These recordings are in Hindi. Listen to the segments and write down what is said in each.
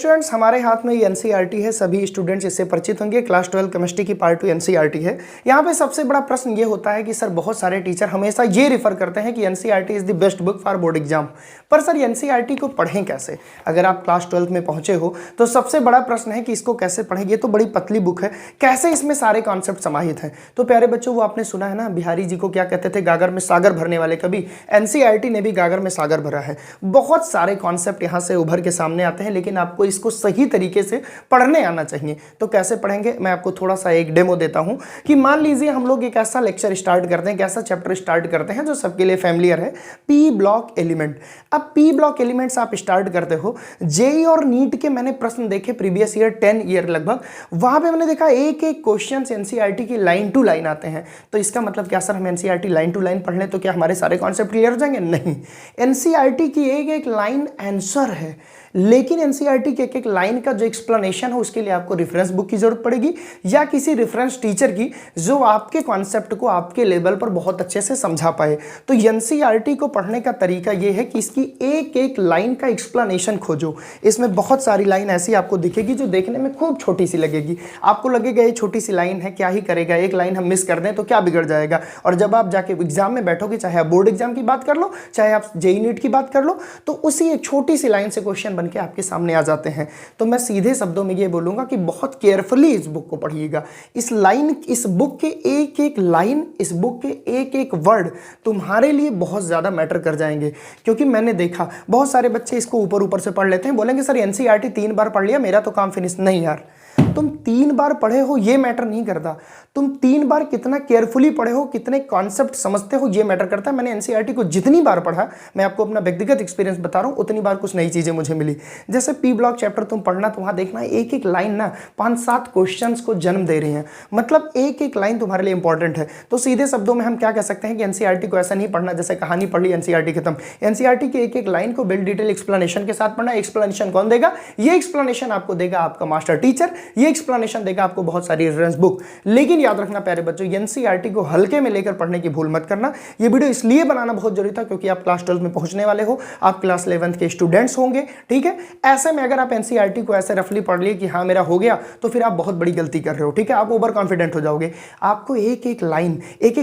स्टूडेंट्स, हमारे हाथ में ये एनसीईआरटी है, सभी स्टूडेंट्स इससे परिचित होंगे। क्लास 12 केमिस्ट्री की पार्ट 2 एनसीईआरटी है। यहाँ पे सबसे बड़ा प्रश्न ये होता है कि सर बहुत सारे टीचर हमेशा ये रिफर करते हैं कि NCERT is the best book for board exam, पर सर एनसीईआरटी को पढ़ें कैसे? अगर आप क्लास 12 में पहुंचे हो तो सबसे बड़ा प्रश्न है कि इसको कैसे पढ़ें। ये तो बड़ी पतली बुक है, कैसे इसमें सारे कॉन्सेप्ट समाहित हैं? तो प्यारे बच्चों, वो आपने सुना है ना, बिहारी जी को क्या कहते थे, गागर में सागर भरने वाले कवि। एनसीईआरटी ने भी गागर में सागर भरा है। बहुत सारे कॉन्सेप्ट यहाँ से उभर के सामने आते हैं, लेकिन आपको इसको सही तरीके से पढ़ने आना चाहिए। तो कैसे पढ़ेंगे, मैं आपको थोड़ा सा एक डेमो देता हूं कि मान लीजिए हम लोग एक ऐसा लेक्चर स्टार्ट करते हैं, एक ऐसा चैप्टर स्टार्ट करते हैं जो सबके लिए फैमिलियर है, पी ब्लॉक एलिमेंट। अब पी ब्लॉक एलिमेंट्स आप स्टार्ट करते हो, जेई और नीट के मैंने प्रश्न देखे प्रीवियस ईयर 10 ईयर लगभग, वहां पे मैंने देखा एक एक क्वेश्चन एनसीईआरटी की लाइन टू लाइन आते हैं। तो इसका मतलब क्या सर, हम एनसीईआरटी लाइन टू लाइन पढ़ लें तो क्या हमारे सारे कॉन्सेप्ट क्लियर हो जाएंगे? नहीं, एनसीईआरटी की एक एक लाइन आंसर है, लेकिन एनसीईआरटी के एक एक लाइन का जो एक्सप्लेनेशन है उसके लिए आपको रेफरेंस बुक की जरूरत पड़ेगी या किसी रेफरेंस टीचर की जो आपके कॉन्सेप्ट को आपके लेवल पर बहुत अच्छे से समझा पाए। तो एनसीईआरटी को पढ़ने का तरीका यह है कि इसकी एक एक लाइन का एक्सप्लेनेशन खोजो। इसमें बहुत सारी लाइन ऐसी आपको दिखेगी जो देखने में खूब छोटी सी लगेगी, आपको लगेगा ये छोटी सी लाइन है, क्या ही करेगा, एक लाइन हम मिस कर दें तो क्या बिगड़ जाएगा। और जब आप जाके एग्जाम में बैठोगे, चाहे आप बोर्ड एग्जाम की बात कर लो, चाहे आप जेईई नीट की बात कर लो, तो उसी एक छोटी सी लाइन से क्वेश्चन के आपके सामने आ जाते हैं। तो मैं सीधे शब्दों में ये बोलूंगा कि बहुत केयरफुली इस बुक को पढ़िएगा। इस बुक के एक एक लाइन, इस बुक के एक एक वर्ड तुम्हारे लिए बहुत ज्यादा मैटर कर जाएंगे। क्योंकि मैंने देखा बहुत सारे बच्चे इसको ऊपर ऊपर से पढ़ लेते हैं, बोलेंगे सर एनसीईआरटी 3 बार पढ़ लिया, मेरा तो काम फिनिश। नहीं यार, तुम 3 बार पढ़े हो ये मैटर नहीं करता, तुम 3 बार कितना केयरफुली पढ़े हो, कितने कॉन्सेप्ट समझते हो ये मैटर करता है। मैंने एनसीईआरटी को जितनी बार पढ़ा, मैं आपको अपना व्यक्तिगत एक्सपीरियंस बता रहा हूं, उतनी बार कुछ नई चीजें मुझे मिली। जैसे पी ब्लॉक चैप्टर तुम पढ़ना तो वहां देखना एक एक लाइन ना 5-7 क्वेश्चंस को जन्म दे रही है, मतलब एक एक लाइन तुम्हारे लिए इंपॉर्टेंट है। तो सीधे शब्दों में हम क्या कह सकते हैं कि एनसीईआरटी को ऐसा नहीं पढ़ना जैसे कहानी पढ़ ली एनसीईआरटी खत्म। एनसीईआरटी की एक एक लाइन को बिल्ड डिटेल एक्सप्लेनेशन के साथ पढ़ना। एक्सप्लेनेशन कौन देगा? ये एक्सप्लेनेशन आपको देगा आपका मास्टर टीचर, ये एक्सप्लेनेशन देगा आपको बहुत सारी रेफरेंस बुक। लेकिन याद रखना प्यारे बच्चों, एनसीईआरटी को हल्के में लेकर पढ़ने की भूल मत करना। ये वीडियो इसलिए बनाना बहुत जरूरी था क्योंकि आप क्लास 12 में पहुंचने वाले हो, आप क्लास 11th के स्टूडेंट्स होंगे, ठीक है। ऐसे में अगर आप एनसीईआरटी को ऐसे रफली पढ़ लिए कि हाँ मेरा हो गया, तो फिर आप बहुत बड़ी गलती कर रहे हो, ठीक है। आप ओवर कॉन्फिडेंट हो जाओगे। आपको एक एक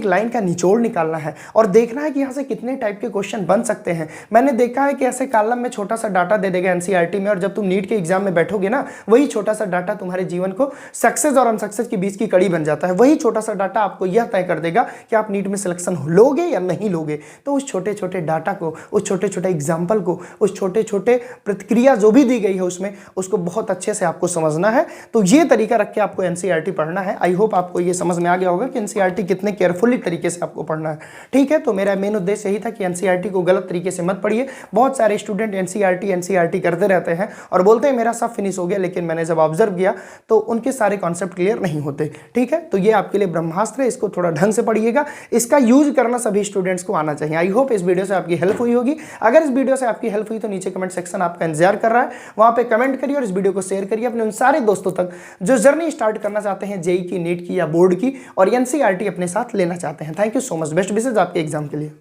लाइन का निचोड़ निकालना है और देखना है कि यहां से कितने टाइप के क्वेश्चन बन सकते हैं। मैंने देखा है कि ऐसे कॉलम में छोटा सा डाटा दे देगा एनसीईआरटी में, और जब तुम नीट के एग्जाम में बैठोगे ना, वही छोटा सा डाटा तुम्हारे जीवन को सक्सेस और अनसक्सेस के बीच की कड़ी बन जाता है। वही छोटा सा डाटा आपको यह तय कर देगा कि आप नीट में सिलेक्शन लोगे या नहीं लोगे। तो उस छोटे छोटे डाटा को, उस छोटे छोटे एग्जाम्पल को, उस छोटे छोटे प्रतिक्रिया जो भी दी गई है उसमें, उसको बहुत अच्छे से आपको समझना है। तो ये तरीका रख के आपको एनसीईआरटी पढ़ना है। आई होप आपको ये समझ में आ गया होगा कि एनसीईआरटी कितने केयरफुली तरीके से आपको पढ़ना है, ठीक है। तो मेरा मेन उद्देश्य यही था कि एनसीईआरटी को गलत तरीके से मत पढ़िए। बहुत सारे स्टूडेंट एनसीईआरटी करते रहते हैं और बोलते हैं मेरा सब फिनिश हो गया, लेकिन मैंने जब ऑब्जर्व किया तो उनके सारे कॉन्सेप्ट क्लियर नहीं होते, ठीक है। तो ये आपके लिए ब्रह्मास्त्र है, इसको थोड़ा ढंग से पढ़िएगा। इसका यूज करना सभी स्टूडेंट्स को आना चाहिए। आई होप इस वीडियो से आपकी हेल्प हुई होगी। अगर इस वीडियो से आपकी हेल्प हुई तो नीचे कमेंट सेक्शन आपका इंतजार कर रहा है, वहां पे कमेंट करिए और इस वीडियो को शेयर करिए अपने उन सारे दोस्तों तक जो जर्नी स्टार्ट करना चाहते हैं जेईई की, नीट की या बोर्ड की, और एनसीईआरटी अपने साथ लेना चाहते हैं। Thank you so much. Best wishes आपके एग्जाम के लिए।